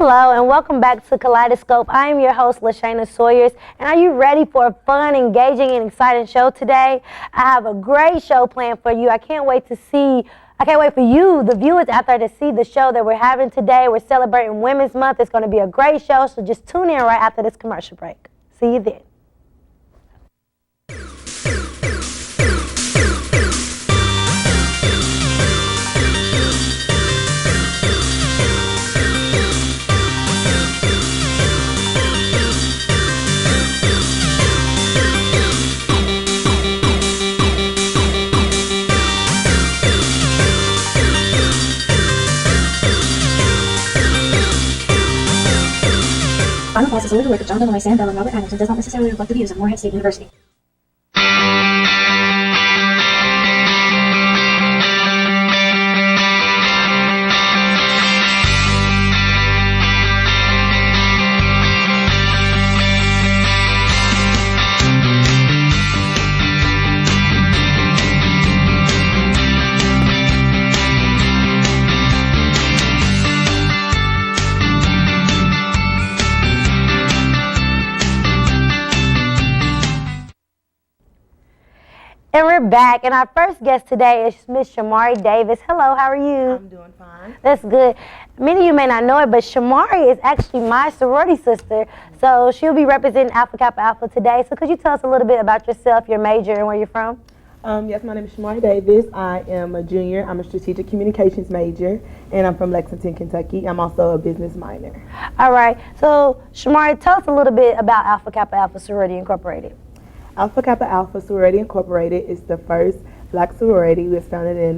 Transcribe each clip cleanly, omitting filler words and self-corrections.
Hello and welcome back to Kaleidoscope. I am your host, LaShayna Sawyers, and are you ready for a fun, engaging, and exciting show today? I have a great show planned for you. I can't wait for you, the viewers out there, to see the show that we're having today. We're celebrating Women's Month. It's going to be a great show, so just tune in right after this commercial break. See you then. Final Pause is a work of John Illinois, Sam Bell, and Robert Hamilton does not necessarily reflect the views of Morehead State University. And we're back, and our first guest today is Miss Shamari Davis. Hello, how are you? I'm doing fine. That's good. Many of you may not know it, but Shamari is actually my sorority sister, so she'll be representing Alpha Kappa Alpha today. So could you tell us a little bit about yourself, your major, and where you're from? Yes, my name is Shamari Davis. I am a junior. I'm a strategic communications major, and I'm from Lexington, Kentucky. I'm also a business minor. All right. So, Shamari, tell us a little bit about Alpha Kappa Alpha Sorority Incorporated. Alpha Kappa Alpha Sorority Incorporated is the first black sorority. It was founded in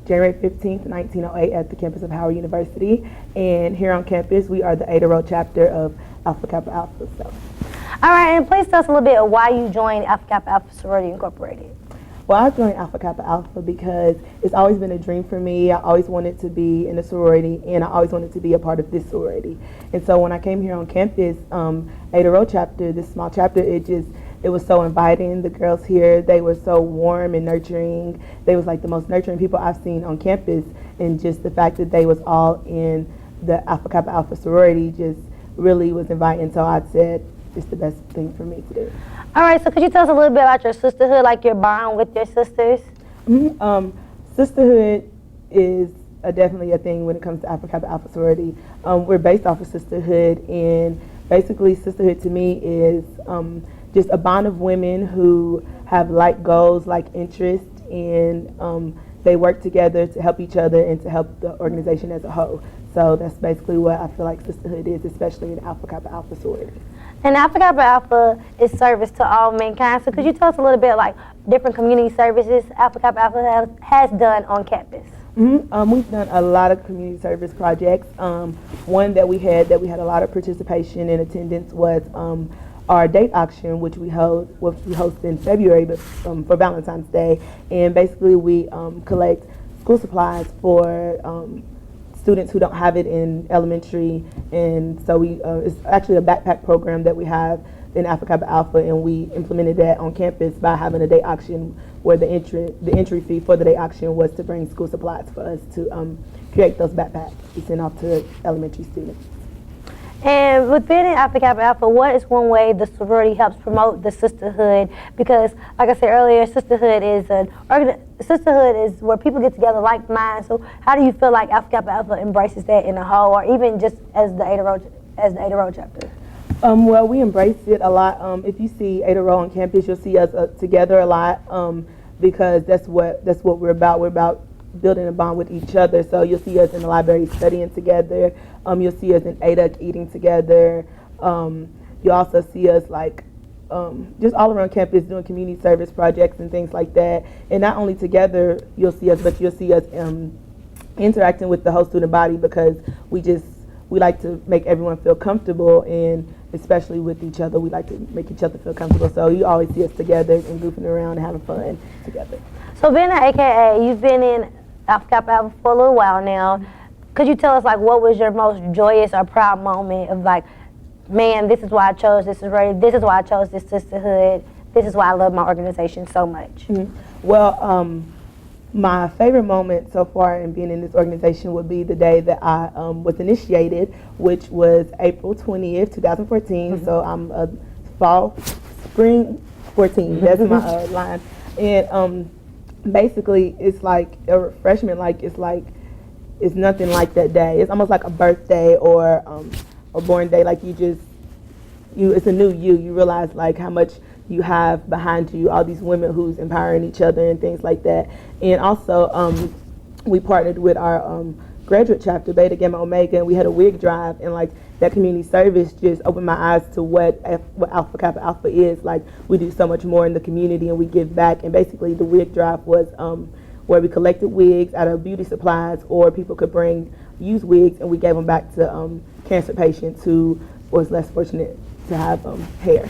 January 15th, 1908 at the campus of Howard University. And here on campus, we are the Ada Row chapter of Alpha Kappa Alpha. So. All right, and please tell us a little bit of why you joined Alpha Kappa Alpha Sorority Incorporated. Well, I joined Alpha Kappa Alpha because it's always been a dream for me. I always wanted to be in a sorority, and I always wanted to be a part of this sorority. And so when I came here on campus, Ada Row chapter, this small chapter, it was so inviting. The girls here, they were so warm and nurturing. They was like the most nurturing people I've seen on campus, and just the fact that they was all in the Alpha Kappa Alpha sorority just really was inviting. So I said it's the best thing for me to do. All right, so could you tell us a little bit about your sisterhood, like your bond with your sisters? Sisterhood is definitely a thing when it comes to Alpha Kappa Alpha sorority. We're based off of sisterhood, and basically sisterhood to me is just a bond of women who have like goals, like interests, and they work together to help each other and to help the organization as a whole. So that's basically what I feel like sisterhood is, especially in Alpha Kappa Alpha sorority. And Alpha Kappa Alpha is service to all mankind. So could you tell us a little bit like different community services Alpha Kappa Alpha has done on campus? We've done a lot of community service projects. One that we had a lot of participation and attendance was our date auction, which we host in February for Valentine's Day. And basically we collect school supplies for students who don't have it in elementary, and so it's actually a backpack program that we have in Alpha Kappa Alpha, and we implemented that on campus by having a day auction where the entry fee for the day auction was to bring school supplies for us to create those backpacks we send off to elementary students. And within Alpha Kappa Alpha, what is one way the sorority helps promote the sisterhood? Because, like I said earlier, sisterhood is where people get together like minds. So, how do you feel like Alpha Kappa Alpha embraces that in a whole, or even just as the Ada Row chapter? Well, we embrace it a lot. If you see Ada Row on campus, you'll see us together a lot because that's what we're about. We're about building a bond with each other. So you'll see us in the library studying together. You'll see us in ADA eating together. You'll also see us just all around campus doing community service projects and things like that. And not only together you'll see us, but you'll see us interacting with the whole student body, because we like to make everyone feel comfortable, and especially with each other, we like to make each other feel comfortable. So you always see us together and goofing around and having fun together. So being an AKA, you've been in Alpha Kappa Alpha for a little while now. Could you tell us what was your most joyous or proud moment of man, this is why I chose this sorority, this is why I chose this sisterhood, this is why I love my organization so much? Well, My favorite moment so far in being in this organization would be the day that I was initiated, which was April 20th, 2014. So I'm a spring 14. That's my line. And basically, it's like a refreshment. It's nothing like that day. It's almost like a birthday or a born day. Like it's a new you. You realize like how much you have behind you, all these women who's empowering each other and things like that. And also, we partnered with our graduate chapter, Beta Gamma Omega, and we had a wig drive, and like that community service just opened my eyes to what Alpha Kappa Alpha is. Like, we do so much more in the community and we give back. And basically the wig drive was where we collected wigs out of beauty supplies, or people could bring used wigs, and we gave them back to cancer patients who was less fortunate to have hair.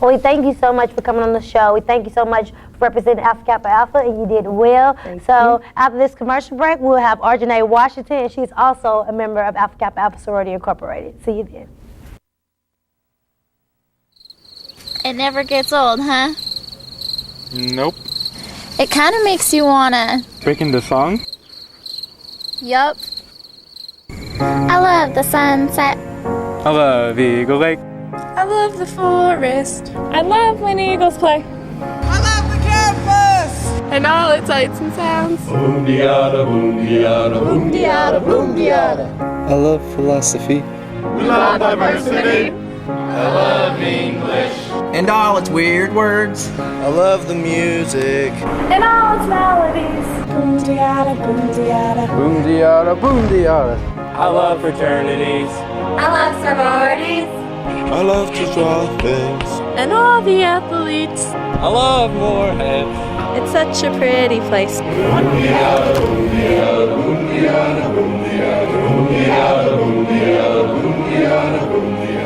Well, we thank you so much for coming on the show. We thank you so much for representing Alpha Kappa Alpha, and you did well. Thank so you. after this commercial break, we'll have Arjanae Washington, and she's also a member of Alpha Kappa Alpha Sorority Incorporated. See you then. It never gets old, huh? Nope. It kind of makes you wanna... Breaking the song? Yup. I love the sunset. I love Eagle Lake. I love the forest. I love when eagles play. I love the campus! And all its sights and sounds. Boom diada, boom diada, boom diada, boom diada. I love philosophy. We love diversity. I love English. And all its weird words. I love the music. And all its melodies. Boom diada, boom diada. Boom diada, boom diada. I love fraternities. I love sororities. I love to draw things. And all the athletes. I love Moorhead. It's such a pretty place. Boom diada, boom diada, boom diada, boom diada, boom diada, boom diada, boom diada, boom diada.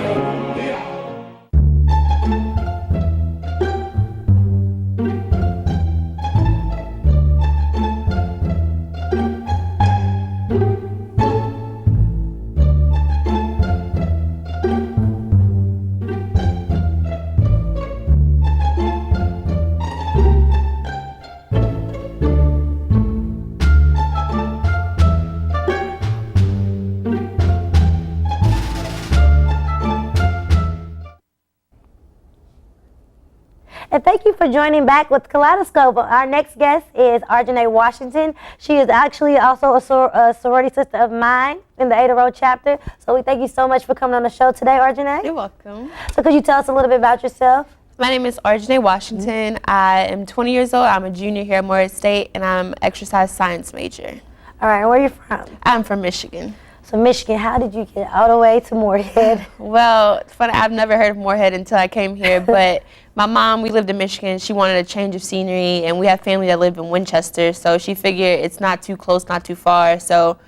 And thank you for joining back with Kaleidoscope. Our next guest is Arjanae Washington. She is actually also a sorority sister of mine in the Ada Road chapter. So we thank you so much for coming on the show today, Arjanae. You're welcome. So could you tell us a little bit about yourself? My name is Arjanae Washington. I am 20 years old. I'm a junior here at Moorhead State, and I'm an exercise science major. All right, where are you from? I'm from Michigan. So Michigan, how did you get all the way to Moorhead? Well, it's funny, I've never heard of Moorhead until I came here, but my mom, we lived in Michigan. She wanted a change of scenery, and we have family that live in Winchester, so she figured it's not too close, not too far. So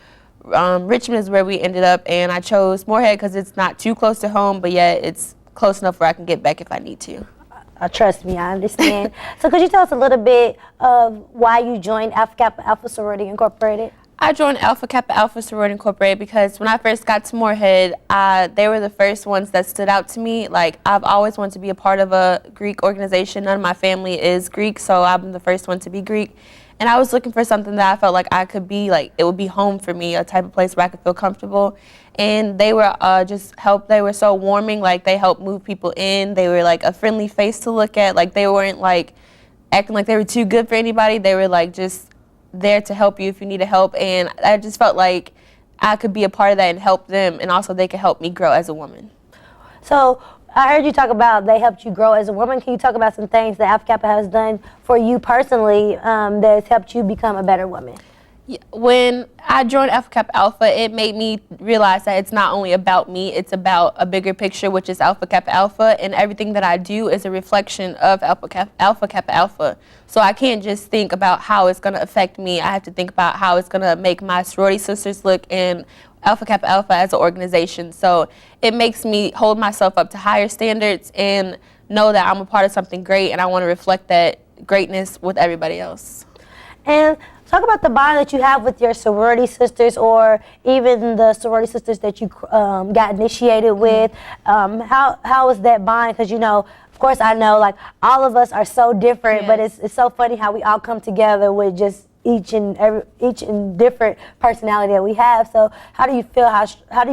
Richmond is where we ended up, and I chose Moorhead because it's not too close to home, but yet it's close enough where I can get back if I need to. Trust me, I understand. So could you tell us a little bit of why you joined Alpha Kappa Alpha Sorority Incorporated? I joined Alpha Kappa Alpha Sorority Incorporated because when I first got to Moorhead, they were the first ones that stood out to me. Like, I've always wanted to be a part of a Greek organization. None of my family is Greek, so I'm the first one to be Greek. And I was looking for something that I felt like I could be, like, it would be home for me, a type of place where I could feel comfortable. And they were they were so warming, like, they helped move people in. They were, like, a friendly face to look at. Like, they weren't, like, acting like they were too good for anybody. They were, like, just there to help you if you needed help, and I just felt like I could be a part of that and help them, and also they could help me grow as a woman. So I heard you talk about they helped you grow as a woman. Can you talk about some things that Alpha Kappa has done for you personally that has helped you become a better woman? Yeah, when I joined Alpha Kappa Alpha, it made me realize that it's not only about me, it's about a bigger picture, which is Alpha Kappa Alpha, and everything that I do is a reflection of Alpha Kappa Alpha. So I can't just think about how it's going to affect me. I have to think about how it's going to make my sorority sisters look and Alpha Kappa Alpha as an organization. So it makes me hold myself up to higher standards and know that I'm a part of something great, and I want to reflect that greatness with everybody else. And talk about the bond that you have with your sorority sisters, or even the sorority sisters that you got initiated with. How is that bond? Because, you know, of course I know, like, all of us are so different, Yes. but it's so funny how we all come together with just each and different personality that we have. So how do you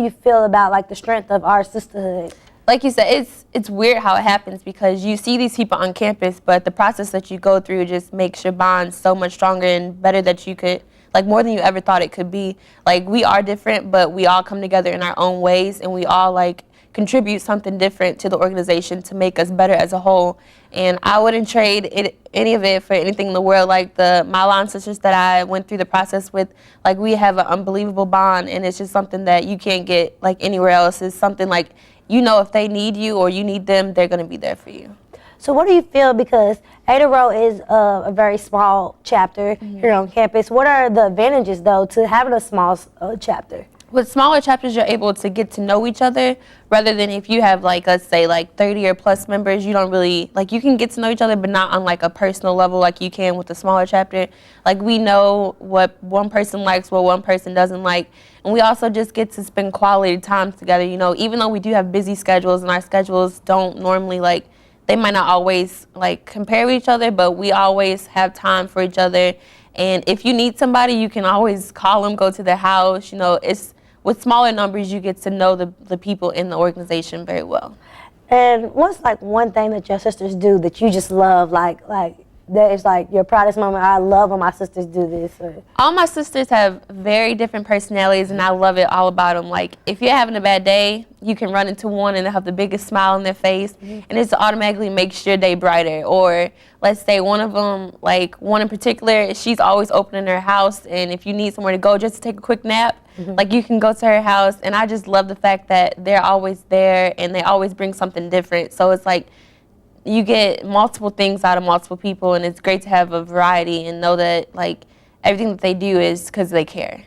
feel about like the strength of our sisterhood? Like you said, it's weird how it happens because you see these people on campus, but the process that you go through just makes your bond so much stronger and better that you could, like more than you ever thought it could be. Like we are different, but we all come together in our own ways, and we all like contribute something different to the organization to make us better as a whole. And I wouldn't trade any of it for anything in the world. Like the Milan sisters that I went through the process with, like we have an unbelievable bond, and it's just something that you can't get like anywhere else. It's something like, you know, if they need you or you need them, they're going to be there for you. So what do you feel, because Ada Row is a very small chapter here on campus, what are the advantages, though, to having a small chapter? With smaller chapters, you're able to get to know each other rather than if you have, like, let's say, like 30 or plus members, you don't really, like, you can get to know each other, but not on, like, a personal level like you can with a smaller chapter. Like, we know what one person likes, what one person doesn't like, and we also just get to spend quality time together, you know, even though we do have busy schedules and our schedules don't normally, like, they might not always, like, compare with each other, but we always have time for each other. And if you need somebody, you can always call them, go to their house, you know, with smaller numbers, you get to know the people in the organization very well. And what's like one thing that your sisters do that you just love, like that is like your proudest moment? I love when my sisters do this. Or... All my sisters have very different personalities, and I love it all about them. Like, if you're having a bad day, you can run into one and they'll have the biggest smile on their face, and it automatically makes your day brighter. Or let's say one of them, like one in particular, she's always open in her house, and if you need somewhere to go just to take a quick nap, like you can go to her house. And I just love the fact that they're always there and they always bring something different. So it's like you get multiple things out of multiple people, and it's great to have a variety and know that like everything that they do is because they care.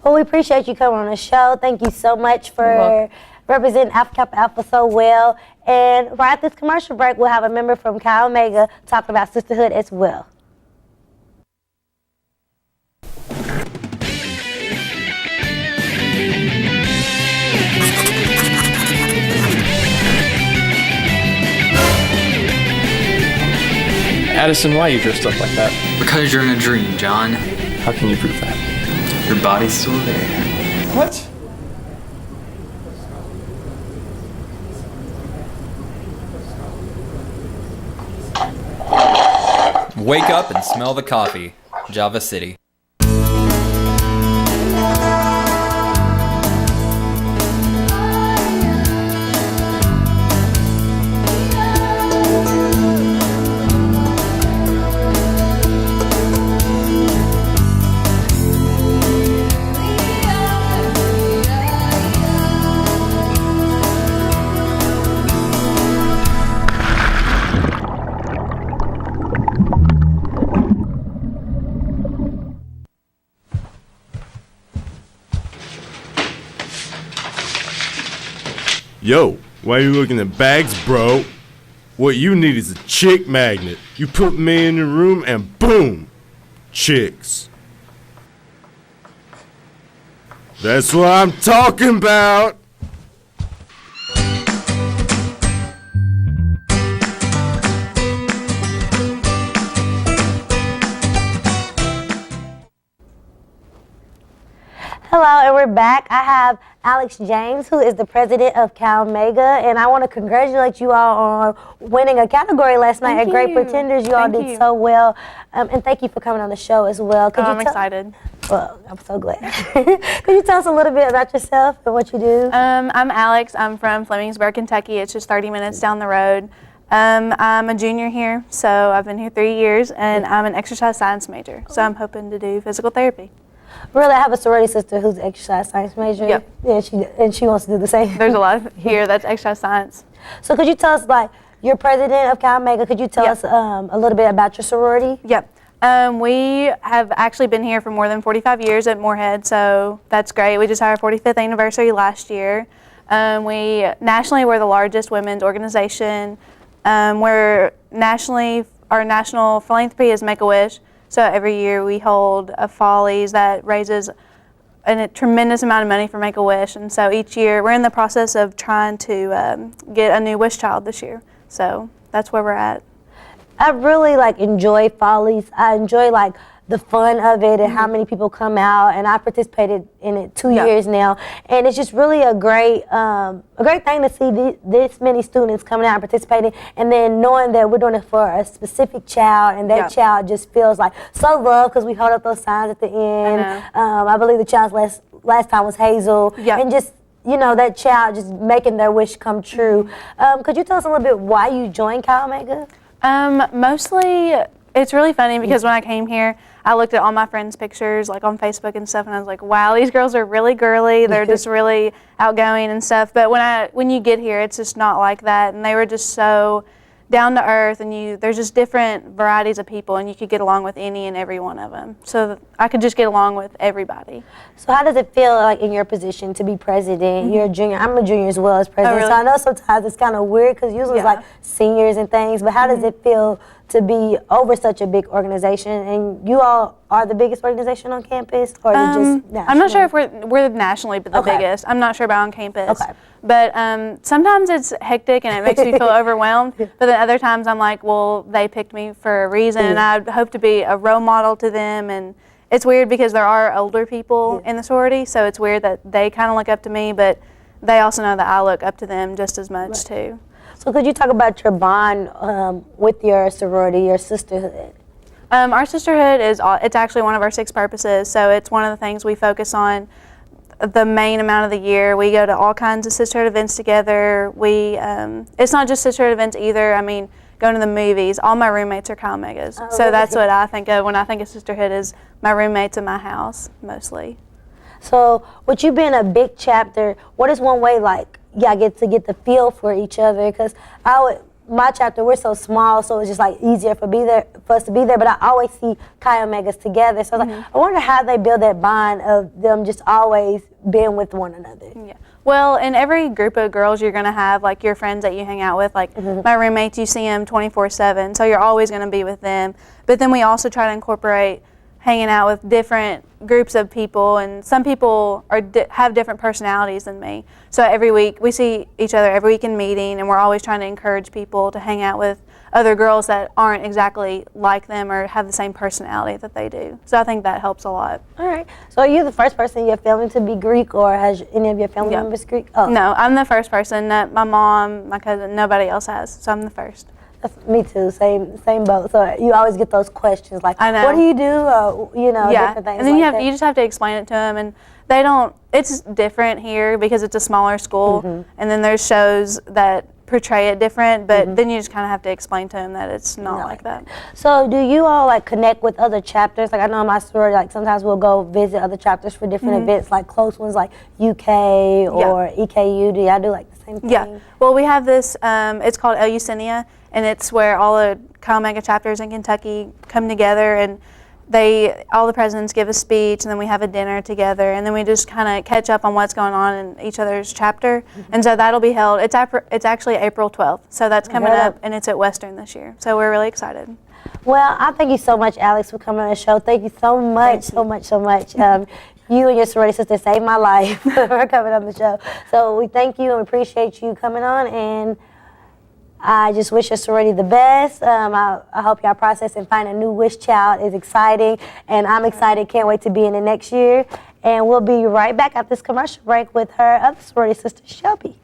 Well, we appreciate you coming on the show. Thank you so much for representing Alpha Kappa Alpha so well. And right after this commercial break, we'll have a member from Chi Omega talking about sisterhood as well. Addison, why are you dressed up like that? Because you're in a dream, John. How can you prove that? Your body's still there. What? Wake up and smell the coffee. Java City. Yo, why are you looking at bags, bro? What you need is a chick magnet. You put me in the room and boom, chicks. That's what I'm talking about. Hello, and we're back. I have Alex James, who is the president of Chi Omega, and I want to congratulate you all on winning a category last night at Great Pretenders. You all did so well, and thank you for coming on the show as well. I'm excited. Well, I'm so glad. Could you tell us a little bit about yourself and what you do? I'm Alex. I'm from Flemingsburg, Kentucky. It's just 30 minutes down the road. I'm a junior here, so I've been here 3 years, and I'm an exercise science major, so I'm hoping to do physical therapy. Really, I have a sorority sister who's an exercise science major. Yep. Yeah, and she wants to do the same. There's a lot here that's exercise science. So could you tell us, like, you're president of Chi Omega, could you tell us a little bit about your sorority? Yep. We have actually been here for more than 45 years at Moorhead, so that's great. We just had our 45th anniversary last year. Nationally, we're the largest women's organization. Our national philanthropy is Make-A-Wish. So every year we hold a Follies that raises a tremendous amount of money for Make-A-Wish. And so each year we're in the process of trying to get a new wish child this year. So that's where we're at. I really enjoy Follies. I enjoy the fun of it and how many people come out. And I participated in it 2 years now, and it's just really a great thing to see this many students coming out and participating, and then knowing that we're doing it for a specific child, and that child just feels like so loved because we hold up those signs at the end. I believe the child's last time was Hazel, and just that child just making their wish come true. Could you tell us a little bit why you joined Chi Omega? Mostly, it's really funny because when I came here, I looked at all my friends' pictures like on Facebook and stuff, and I was like, wow, these girls are really girly. They're just really outgoing and stuff. But when you get here, it's just not like that. And they were just so down to earth, and there's just different varieties of people, and you could get along with any and every one of them. So I could just get along with everybody. So how does it feel like in your position to be president? You're a junior. I'm a junior as well as president. Oh, really? So I know sometimes it's kind of weird because usually it's like seniors and things. But how does it feel to be over such a big organization? And you all are the biggest organization on campus, or is it just national? I'm not sure if we're nationally the biggest. I'm not sure about on campus. Okay. But sometimes it's hectic and it makes me feel overwhelmed. But then other times I'm like, well, they picked me for a reason, and I hope to be a role model to them. And it's weird because there are older people in the sorority, so it's weird that they kind of look up to me, but they also know that I look up to them just as much too. So could you talk about your bond with your sorority, your sisterhood? Our sisterhood it's actually one of our 6 purposes, so it's one of the things we focus on the main amount of the year. We go to all kinds of sisterhood events together. It's not just sisterhood events either. I mean, going to the movies. All my roommates are Chi Omegas, so that's what I think of when I think of sisterhood, is my roommates in my house mostly. So with you being a big chapter, what is one way get the feel for each other? Because my chapter, we're so small, so it's just like easier for us to be there. But I always see Chi Omegas together, so I was like, I wonder how they build that bond of them just always being with one another. Yeah. Well, in every group of girls, you're gonna have like your friends that you hang out with. Like my roommates, you see them 24/7, so you're always gonna be with them. But then we also try to incorporate hanging out with different groups of people, and some people have different personalities than me. So every week, we see each other every week in meeting, and we're always trying to encourage people to hang out with other girls that aren't exactly like them or have the same personality that they do. So I think that helps a lot. All right. So are you the first person in your family to be Greek, or has any of your family members Greek? Oh. No, I'm the first person. My mom, my cousin, nobody else has, so I'm the first. Me too, same boat. So you always get those questions like, what do you do? Or, different things. And then you just have to explain it to them, and they don't. It's different here because it's a smaller school, and then there's shows that portray it different, but then you just kind of have to explain to them that it's not like that. So do you all connect with other chapters? Like I know in my sorority, sometimes we'll go visit other chapters for different events, like close ones like UK or EKU. Do y'all do the same thing? Yeah. Well, we have this. It's called LU Cinia, and it's where all the Chi Omega chapters in Kentucky come together, and all the presidents give a speech, and then we have a dinner together, and then we just kind of catch up on what's going on in each other's chapter. And so that'll be held. It's actually April 12th, so that's coming up, and it's at Western this year. So we're really excited. Well, I thank you so much, Alex, for coming on the show. Thank you so much, so much. You and your sorority sister saved my life for coming on the show. So we thank you and appreciate you coming on, and I just wish your sorority the best. I hope y'all process and find a new wish child is exciting, and I'm excited. Can't wait to be in it next year. And we'll be right back after this commercial break with her other sorority sister, Shelby.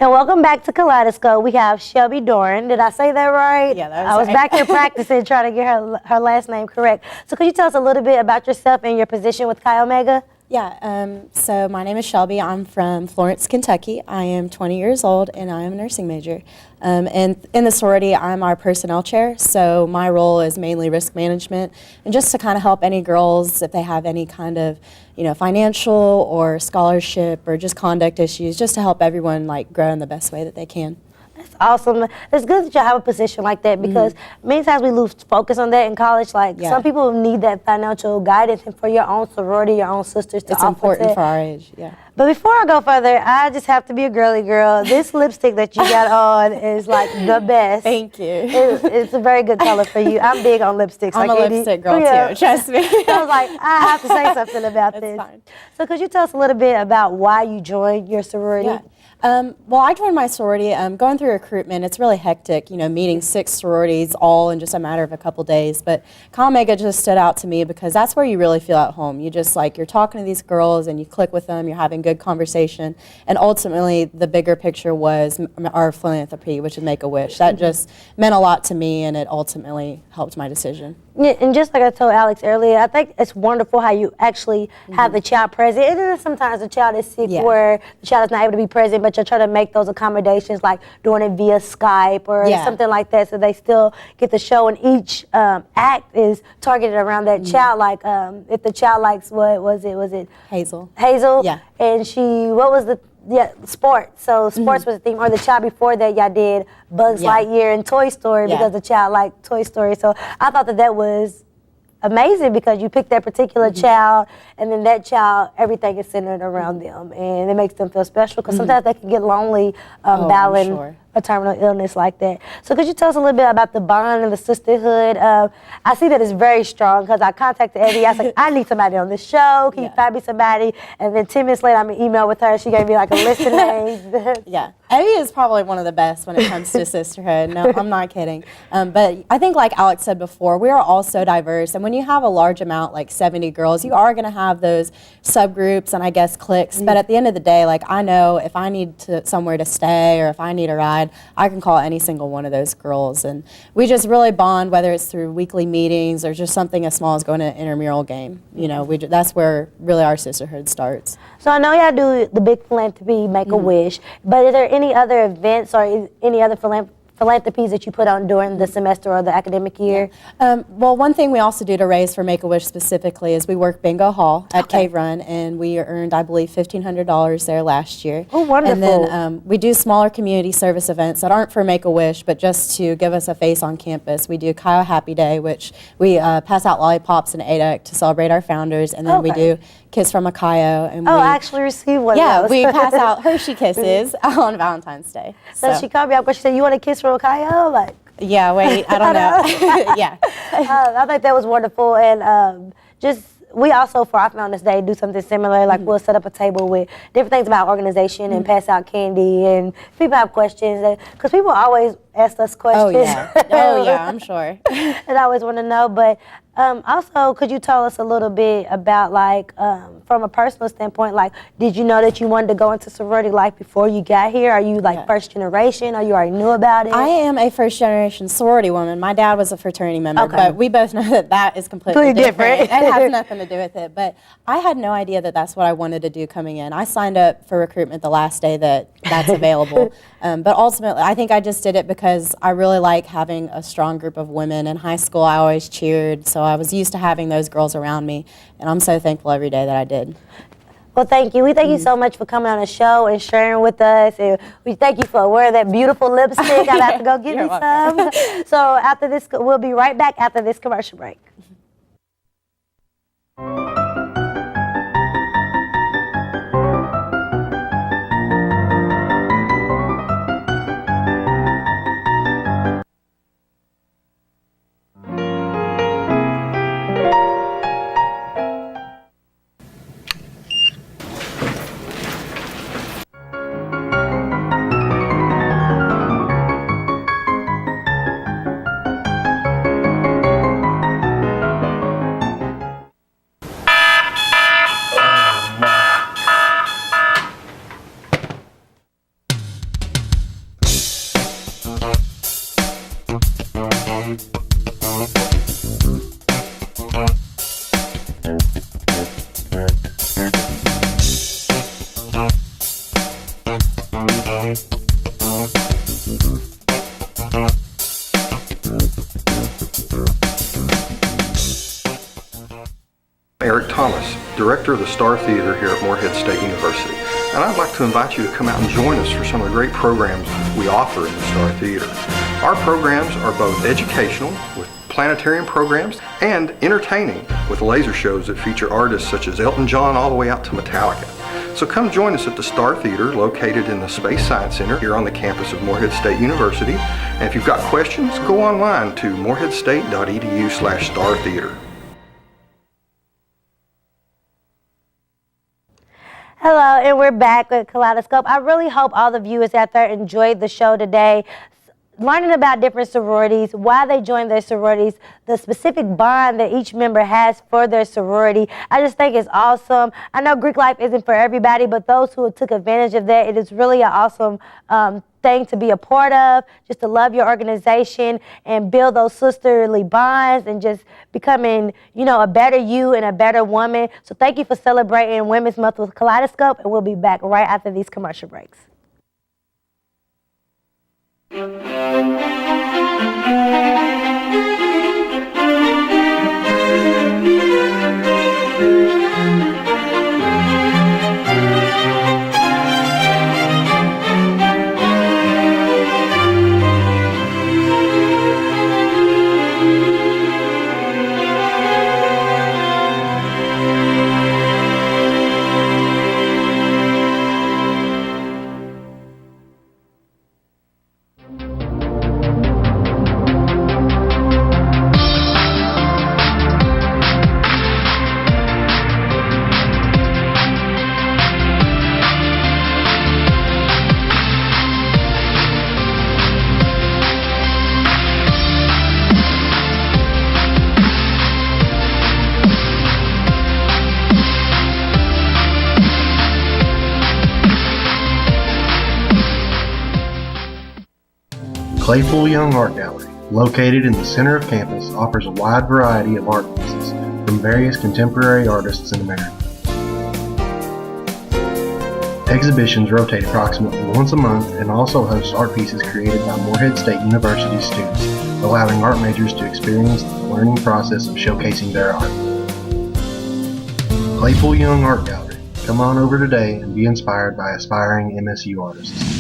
And welcome back to Kaleidoscope. We have Shelby Doran. Did I say that right? Yeah, that was I was right. back here practicing trying to get her last name correct. So could you tell us a little bit about yourself and your position with Chi Omega? Yeah, so my name is Shelby. I'm from Florence, Kentucky. I am 20 years old and I am a nursing major. And in the sorority, I'm our personnel chair, so my role is mainly risk management and just to kind of help any girls if they have any kind of, financial or scholarship or just conduct issues, just to help everyone like grow in the best way that they can. That's awesome. It's good that you have a position like that because many times we lose focus on that in college. Like some people need that financial guidance, and for your own sorority, your own sisters to It's offer important that. for our age, yeah. But before I go further, I just have to be a girly girl. This lipstick that you got on is like the best. Thank you. It's a very good color for you. I'm big on lipsticks. I'm like a lipstick girl too, trust me. I was like, I have to say something about this. Fine. So could you tell us a little bit about why you joined your sorority? Yeah. Well, I joined my sorority. Going through recruitment, it's really hectic, meeting 6 sororities all in just a matter of a couple days. But Chi Omega just stood out to me because that's where you really feel at home. You just you're talking to these girls and you click with them, you're having good conversation. And ultimately, the bigger picture was our philanthropy, which is Make-A-Wish. That just meant a lot to me and it ultimately helped my decision. Yeah, and just like I told Alex earlier, I think it's wonderful how you actually have the child present. And then sometimes the child is sick where the child is not able to be present, but you're trying to make those accommodations like doing it via Skype or something like that so they still get the show. And each act is targeted around that child. Like if the child likes, what was it? Was it Hazel? Hazel? Yeah. And what was the sports. So sports was the theme. Or the child before that, y'all did Buzz Lightyear and Toy Story because the child liked Toy Story. So I thought that was amazing because you pick that particular child, and then that child, everything is centered around them, and it makes them feel special because sometimes they can get lonely battling a terminal illness like that. So could you tell us a little bit about the bond and the sisterhood? I see that it's very strong because I contacted Eddie. I was like, I need somebody on this show. Can you find me somebody? And then 10 minutes later, I'm in email with her. She gave me like a list of names. Yeah. Eddie is probably one of the best when it comes to sisterhood. No, I'm not kidding. But I think like Alex said before, we are all so diverse. And when you have a large amount, like 70 girls, you are going to have those subgroups and I guess cliques. But at the end of the day, like I know if I need somewhere to stay or if I need a ride, I can call any single one of those girls. And we just really bond, whether it's through weekly meetings or just something as small as going to an intramural game. That's where really our sisterhood starts. So I know y'all do the big philanthropy, Make-A-Wish, but are there any other events or any other philanthropies that you put on during the semester or the academic year? Well, one thing we also do to raise for Make-A-Wish specifically is we work bingo hall at Cave Run, and we earned, I believe, $1,500 there last year. Oh, wonderful. And then we do smaller community service events that aren't for Make-A-Wish, but just to give us a face on campus. We do Chi Happy Day, which we pass out lollipops and ADEC to celebrate our founders, and then we do Kiss from a Chi-O. And I actually received one of those. we pass out Hershey Kisses on Valentine's Day. So she called me up and she said, you want a kiss from a Chi-O? Like, yeah, wait, I don't know. Yeah. I think that was wonderful. And we also, for our Founders Day, do something similar. Like we'll set up a table with different things about organization and pass out candy. And if people have questions, because people always ask us questions. Oh, yeah, I'm sure. And I always want to know. But also, could you tell us a little bit about, from a personal standpoint, did you know that you wanted to go into sorority life before you got here? Are you, first generation, or you already knew about it? I am a first generation sorority woman. My dad was a fraternity member, but we both know that is completely different. It has nothing to do with it. But I had no idea that that's what I wanted to do coming in. I signed up for recruitment the last day that's available. But ultimately, I think I just did it because I really like having a strong group of women. In high school, I always cheered, so I was used to having those girls around me, and I'm so thankful every day that I did. Well, thank you. We thank you so much for coming on the show and sharing with us, and we thank you for wearing that beautiful lipstick. I'll have to go get me some. So after this, we'll be right back after this commercial break. Eric Thomas, Director of the Star Theater here at Morehead State University, and I'd like to invite you to come out and join us for some of the great programs we offer in the Star Theater. Our programs are both educational, with planetarium programs, and entertaining, with laser shows that feature artists such as Elton John all the way out to Metallica. So come join us at the Star Theater, located in the Space Science Center here on the campus of Morehead State University. And if you've got questions, go online to moreheadstate.edu/startheater. Hello, and we're back with Kaleidoscope. I really hope all the viewers out there enjoyed the show today, learning about different sororities, why they joined their sororities, the specific bond that each member has for their sorority. I just think it's awesome. I know Greek life isn't for everybody, but those who took advantage of that, it is really an awesome thing to be a part of, just to love your organization and build those sisterly bonds and just becoming, you know, a better you and a better woman. So thank you for celebrating Women's Month with Kaleidoscope, and we'll be back right after these commercial breaks. Claypool Young Art Gallery, located in the center of campus, offers a wide variety of art pieces from various contemporary artists in America. Exhibitions rotate approximately once a month and also host art pieces created by Morehead State University students, allowing art majors to experience the learning process of showcasing their art. Claypool Young Art Gallery. Come on over today and be inspired by aspiring MSU artists.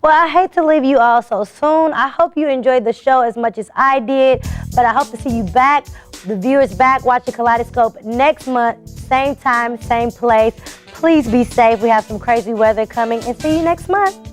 Well, I hate to leave you all so soon. I hope you enjoyed the show as much as I did, but I hope to see you back, the viewers back, watching Kaleidoscope next month, same time, same place. Please be safe. We have some crazy weather coming, and see you next month.